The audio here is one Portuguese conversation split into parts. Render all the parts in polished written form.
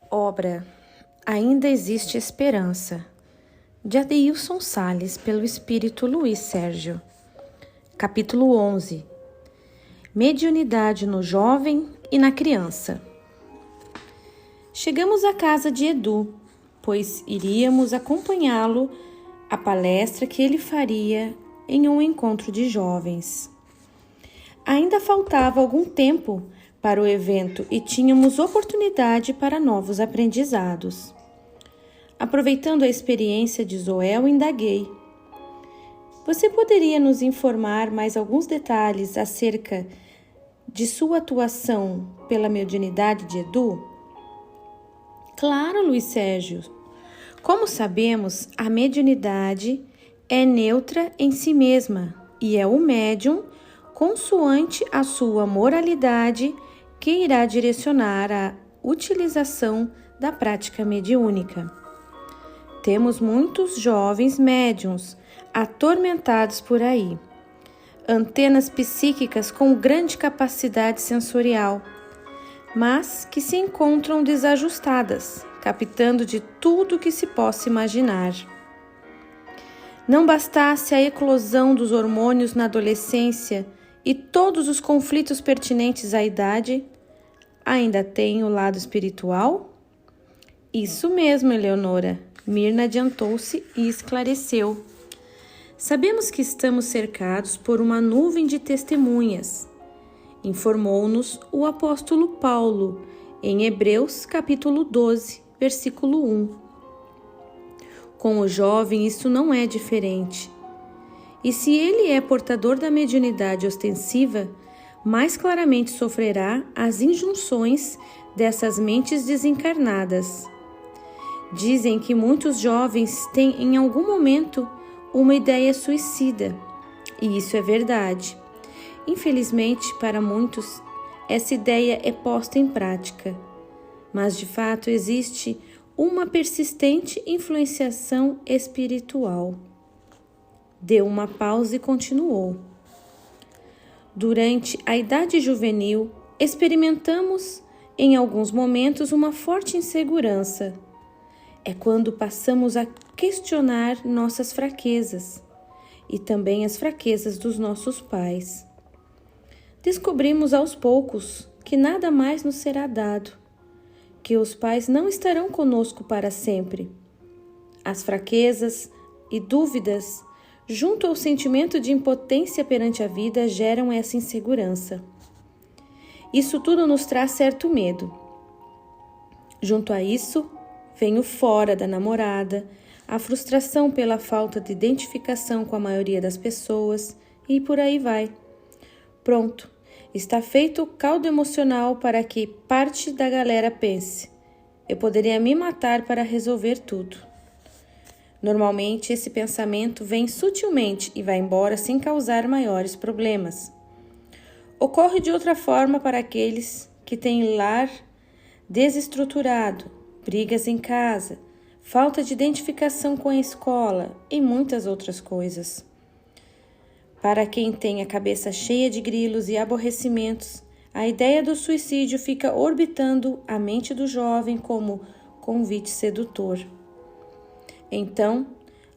Obra Ainda Existe Esperança, de Adeilson Sales, pelo Espírito Luiz Sérgio. Capítulo 11. Mediunidade no jovem e na criança. Chegamos à casa de Edu, pois iríamos acompanhá-lo à palestra que ele faria em um encontro de jovens. Ainda faltava algum tempo para o evento e tínhamos oportunidade para novos aprendizados. Aproveitando a experiência de Zoel, indaguei: você poderia nos informar mais alguns detalhes acerca de sua atuação pela mediunidade de Edu? Claro, Luiz Sérgio. Como sabemos, a mediunidade é neutra em si mesma e é o médium, consoante a sua moralidade, que irá direcionar a utilização da prática mediúnica. Temos muitos jovens médiuns atormentados por aí, antenas psíquicas com grande capacidade sensorial, mas que se encontram desajustadas, captando de tudo que se possa imaginar. Não bastasse a eclosão dos hormônios na adolescência e todos os conflitos pertinentes à idade, ainda tem o lado espiritual? Isso mesmo, Eleonora. Mirna adiantou-se e esclareceu. Sabemos que estamos cercados por uma nuvem de testemunhas, informou-nos o apóstolo Paulo, em Hebreus capítulo 12, versículo 1. Com o jovem isso não é diferente. E se ele é portador da mediunidade ostensiva, mais claramente sofrerá as injunções dessas mentes desencarnadas. Dizem que muitos jovens têm em algum momento uma ideia suicida, e isso é verdade. Infelizmente, para muitos, essa ideia é posta em prática, mas de fato existe uma persistente influenciação espiritual. Deu uma pausa e continuou. Durante a idade juvenil, experimentamos em alguns momentos uma forte insegurança. É quando passamos a questionar nossas fraquezas e também as fraquezas dos nossos pais. Descobrimos aos poucos que nada mais nos será dado, que os pais não estarão conosco para sempre. As fraquezas e dúvidas, junto ao sentimento de impotência perante a vida, geram essa insegurança. Isso tudo nos traz certo medo. Junto a isso, vem o fora da namorada, a frustração pela falta de identificação com a maioria das pessoas e por aí vai. Pronto, está feito o caldo emocional para que parte da galera pense: eu poderia me matar para resolver tudo. Normalmente, esse pensamento vem sutilmente e vai embora sem causar maiores problemas. Ocorre de outra forma para aqueles que têm lar desestruturado, brigas em casa, falta de identificação com a escola e muitas outras coisas. Para quem tem a cabeça cheia de grilos e aborrecimentos, a ideia do suicídio fica orbitando a mente do jovem como convite sedutor. Então,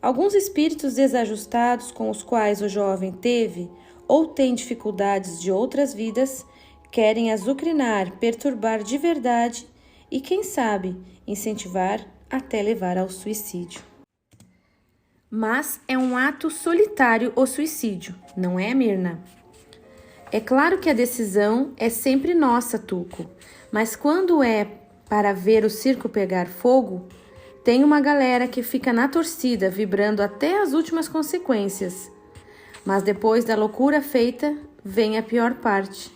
alguns espíritos desajustados com os quais o jovem teve ou tem dificuldades de outras vidas querem azucrinar, perturbar de verdade e, quem sabe, incentivar até levar ao suicídio. Mas é um ato solitário o suicídio, não é, Mirna? É claro que a decisão é sempre nossa, Tuco, mas quando é para ver o circo pegar fogo, tem uma galera que fica na torcida, vibrando até as últimas consequências. Mas depois da loucura feita, vem a pior parte,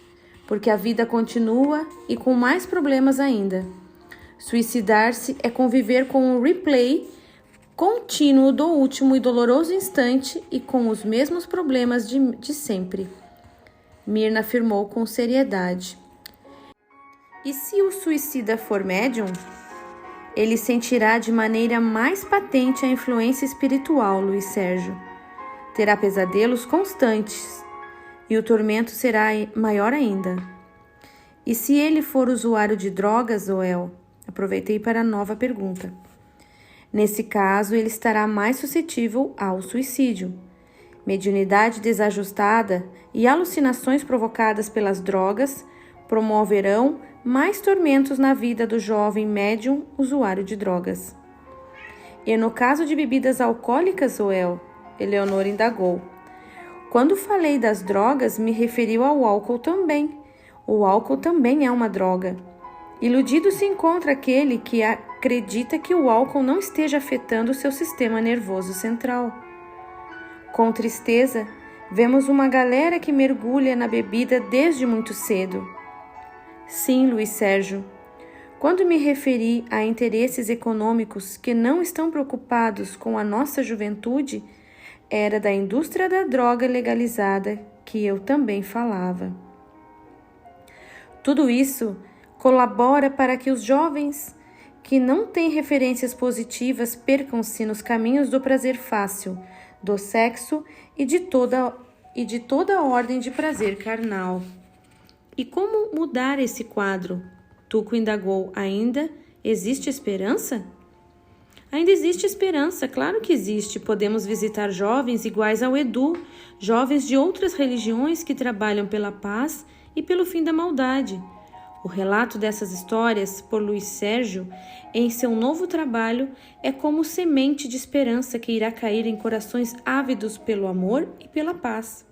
porque a vida continua e com mais problemas ainda. Suicidar-se é conviver com o replay contínuo do último e doloroso instante e com os mesmos problemas de sempre. Mirna afirmou com seriedade. E se o suicida for médium? Ele sentirá de maneira mais patente a influência espiritual, Luiz Sérgio. Terá pesadelos constantes e o tormento será maior ainda. E se ele for usuário de drogas, Zoel? Aproveitei para a nova pergunta. Nesse caso, ele estará mais suscetível ao suicídio. Mediunidade desajustada e alucinações provocadas pelas drogas promoverão mais tormentos na vida do jovem médium usuário de drogas. E no caso de bebidas alcoólicas, Joel? Eleonora indagou. Quando falei das drogas, me referi ao álcool também. O álcool também é uma droga. Iludido se encontra aquele que acredita que o álcool não esteja afetando o seu sistema nervoso central. Com tristeza, vemos uma galera que mergulha na bebida desde muito cedo. Sim, Luiz Sérgio. Quando me referi a interesses econômicos que não estão preocupados com a nossa juventude, era da indústria da droga legalizada que eu também falava. Tudo isso colabora para que os jovens que não têm referências positivas percam-se nos caminhos do prazer fácil, do sexo e de toda ordem de prazer carnal. E como mudar esse quadro? Tuco indagou. Ainda existe esperança? Ainda existe esperança, claro que existe. Podemos visitar jovens iguais ao Edu, jovens de outras religiões que trabalham pela paz e pelo fim da maldade. O relato dessas histórias, por Luiz Sérgio, em seu novo trabalho, é como semente de esperança que irá cair em corações ávidos pelo amor e pela paz.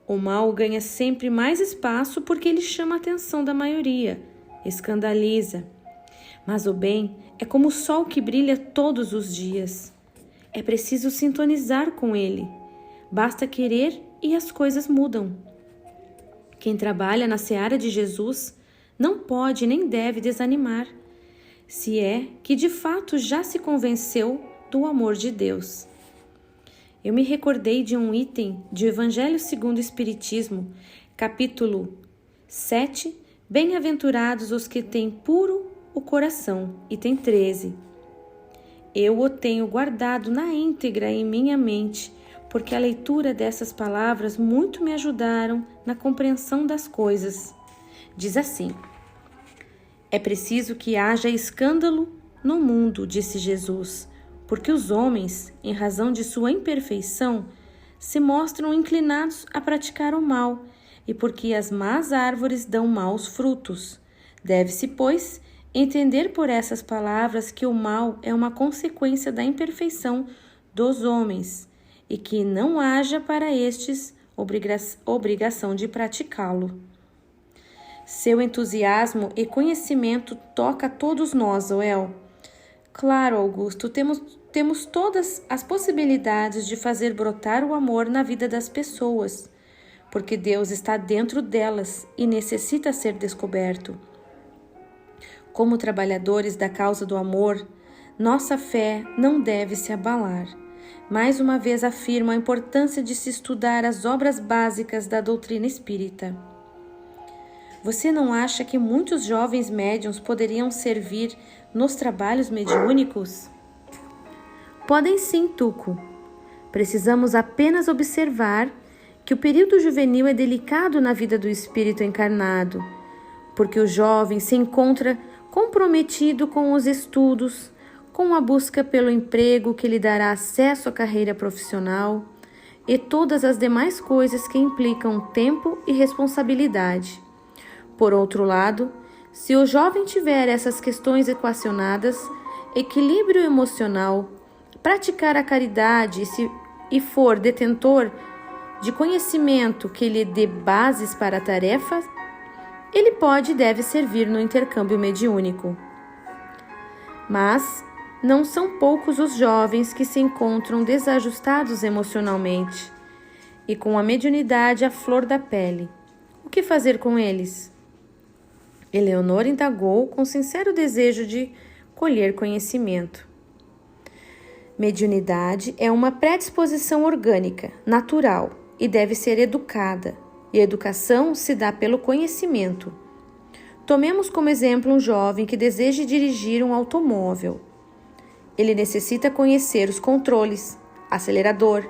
O mal ganha sempre mais espaço porque ele chama a atenção da maioria, escandaliza. Mas o bem é como o sol que brilha todos os dias. É preciso sintonizar com ele. Basta querer e as coisas mudam. Quem trabalha na seara de Jesus não pode nem deve desanimar, se é que de fato já se convenceu do amor de Deus. Eu me recordei de um item de Evangelho segundo o Espiritismo, capítulo 7, Bem-aventurados os que têm puro o coração, item 13. Eu o tenho guardado na íntegra em minha mente, porque a leitura dessas palavras muito me ajudaram na compreensão das coisas. Diz assim: é preciso que haja escândalo no mundo, disse Jesus, porque os homens, em razão de sua imperfeição, se mostram inclinados a praticar o mal, e porque as más árvores dão maus frutos. Deve-se, pois, entender por essas palavras que o mal é uma consequência da imperfeição dos homens, e que não haja para estes obrigação de praticá-lo. Seu entusiasmo e conhecimento toca a todos nós, Joel. Claro, Augusto, temos todas as possibilidades de fazer brotar o amor na vida das pessoas, porque Deus está dentro delas e necessita ser descoberto. Como trabalhadores da causa do amor, nossa fé não deve se abalar. Mais uma vez afirmo a importância de se estudar as obras básicas da doutrina espírita. Você não acha que muitos jovens médiuns poderiam servir nos trabalhos mediúnicos? Podem sim, Tuco. Precisamos apenas observar que o período juvenil é delicado na vida do espírito encarnado, porque o jovem se encontra comprometido com os estudos, com a busca pelo emprego que lhe dará acesso à carreira profissional e todas as demais coisas que implicam tempo e responsabilidade. Por outro lado, se o jovem tiver essas questões equacionadas, equilíbrio emocional, praticar a caridade e for detentor de conhecimento que lhe dê bases para a tarefa, ele pode e deve servir no intercâmbio mediúnico. Mas não são poucos os jovens que se encontram desajustados emocionalmente e com a mediunidade à flor da pele. O que fazer com eles? Eleonora indagou com sincero desejo de colher conhecimento. Mediunidade é uma predisposição orgânica, natural, e deve ser educada, e a educação se dá pelo conhecimento. Tomemos como exemplo um jovem que deseja dirigir um automóvel. Ele necessita conhecer os controles, acelerador,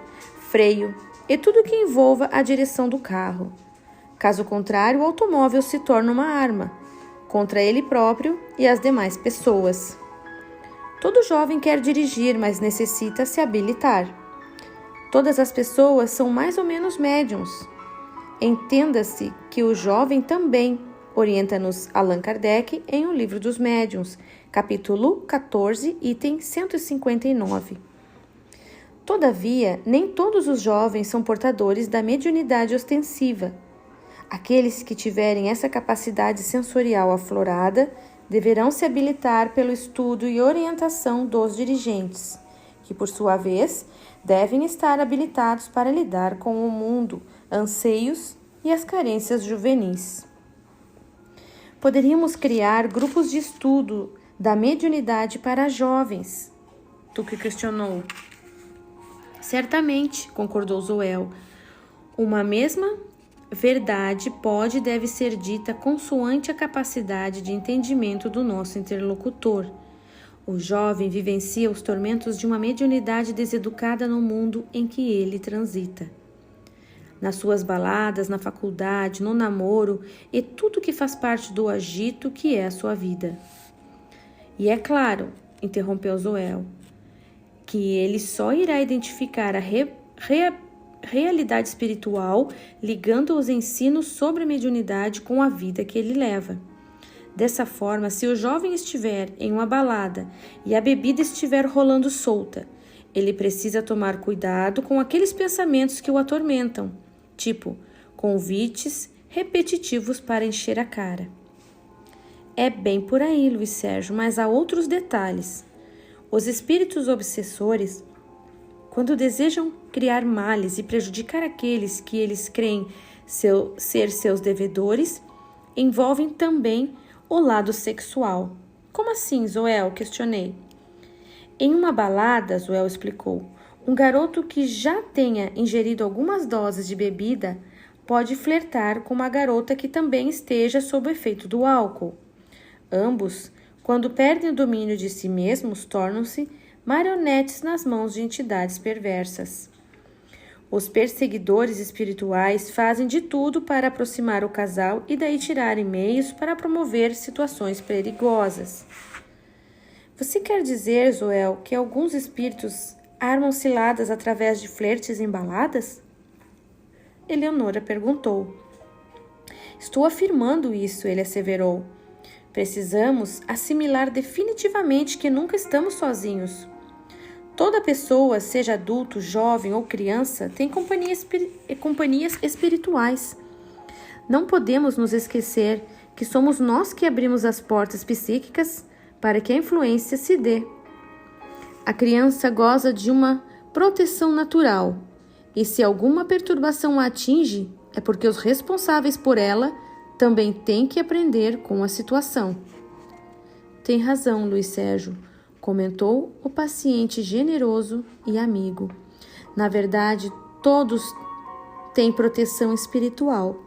freio e tudo que envolva a direção do carro. Caso contrário, o automóvel se torna uma arma, contra ele próprio e as demais pessoas. Todo jovem quer dirigir, mas necessita se habilitar. Todas as pessoas são mais ou menos médiums. Entenda-se que o jovem também, orienta-nos Allan Kardec em O Livro dos Médiuns, capítulo 14, item 159. Todavia, nem todos os jovens são portadores da mediunidade ostensiva. Aqueles que tiverem essa capacidade sensorial aflorada deverão se habilitar pelo estudo e orientação dos dirigentes, que, por sua vez, devem estar habilitados para lidar com o mundo, anseios e as carências juvenis. Poderíamos criar grupos de estudo da mediunidade para jovens. Tuque questionou. Certamente, concordou Zoel. Uma mesma verdade pode e deve ser dita consoante a capacidade de entendimento do nosso interlocutor. O jovem vivencia os tormentos de uma mediunidade deseducada no mundo em que ele transita. Nas suas baladas, na faculdade, no namoro e tudo que faz parte do agito que é a sua vida. E é claro, interrompeu Zoel, que ele só irá identificar a realidade espiritual ligando os ensinos sobre a mediunidade com a vida que ele leva. Dessa forma, se o jovem estiver em uma balada e a bebida estiver rolando solta, ele precisa tomar cuidado com aqueles pensamentos que o atormentam, tipo convites repetitivos para encher a cara. É bem por aí, Luiz Sérgio, mas há outros detalhes. Os espíritos obsessores, quando desejam criar males e prejudicar aqueles que eles creem ser seus devedores, envolvem também o lado sexual. Como assim, Zoel? Questionei. Em uma balada, Zoel explicou, um garoto que já tenha ingerido algumas doses de bebida pode flertar com uma garota que também esteja sob o efeito do álcool. Ambos, quando perdem o domínio de si mesmos, tornam-se marionetes nas mãos de entidades perversas. Os perseguidores espirituais fazem de tudo para aproximar o casal e daí tirarem meios para promover situações perigosas. Você quer dizer, Zoel, que alguns espíritos armam ciladas através de flertes em baladas? Eleonora perguntou. Estou afirmando isso, ele asseverou. Precisamos assimilar definitivamente que nunca estamos sozinhos. Toda pessoa, seja adulto, jovem ou criança, tem companhias espirituais. Não podemos nos esquecer que somos nós que abrimos as portas psíquicas para que a influência se dê. A criança goza de uma proteção natural, e se alguma perturbação a atinge, é porque os responsáveis por ela também têm que aprender com a situação. Tem razão, Luiz Sérgio, comentou o paciente generoso e amigo. Na verdade, todos têm proteção espiritual.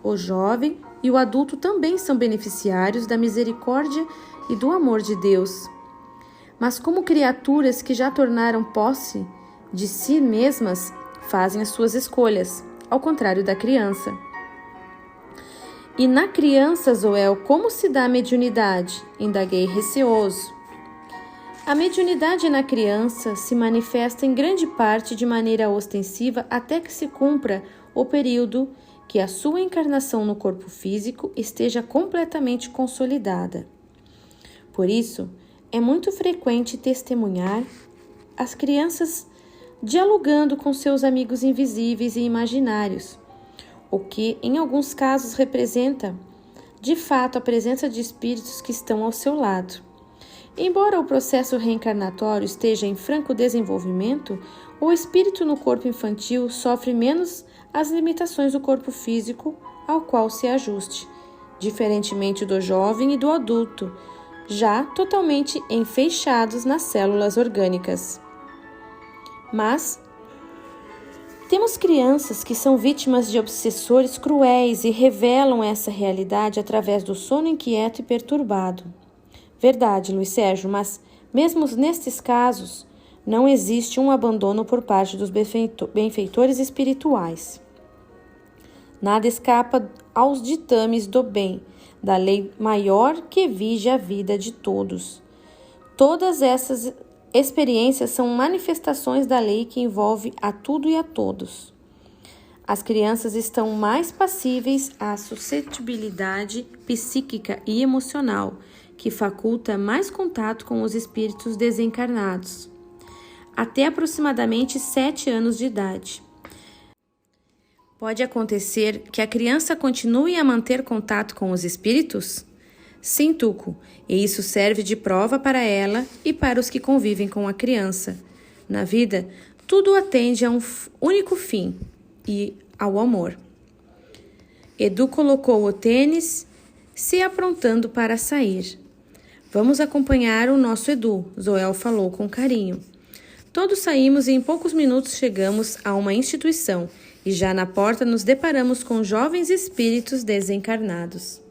O jovem e o adulto também são beneficiários da misericórdia e do amor de Deus. Mas como criaturas que já tornaram posse de si mesmas, fazem as suas escolhas, ao contrário da criança. E na criança, Zoel, como se dá a mediunidade? Indaguei receoso. A mediunidade na criança se manifesta em grande parte de maneira ostensiva até que se cumpra o período que a sua encarnação no corpo físico esteja completamente consolidada. Por isso, é muito frequente testemunhar as crianças dialogando com seus amigos invisíveis e imaginários, o que, em alguns casos, representa, de fato, a presença de espíritos que estão ao seu lado. Embora o processo reencarnatório esteja em franco desenvolvimento, o espírito no corpo infantil sofre menos as limitações do corpo físico ao qual se ajuste, diferentemente do jovem e do adulto, já totalmente enfeixados nas células orgânicas. Mas temos crianças que são vítimas de obsessores cruéis e revelam essa realidade através do sono inquieto e perturbado. Verdade, Luiz Sérgio, mas mesmo nestes casos, não existe um abandono por parte dos benfeitores espirituais. Nada escapa aos ditames do bem, da lei maior que vige a vida de todos. Todas essas experiências são manifestações da lei que envolve a tudo e a todos. As crianças estão mais passíveis à suscetibilidade psíquica e emocional, que faculta mais contato com os espíritos desencarnados, até aproximadamente 7 anos de idade. Pode acontecer que a criança continue a manter contato com os espíritos? Sim, Tuco, e isso serve de prova para ela e para os que convivem com a criança. Na vida, tudo atende a um único fim, e ao amor. Edu colocou o tênis, se aprontando para sair. Vamos acompanhar o nosso Edu, Zoel falou com carinho. Todos saímos e em poucos minutos chegamos a uma instituição e já na porta nos deparamos com jovens espíritos desencarnados.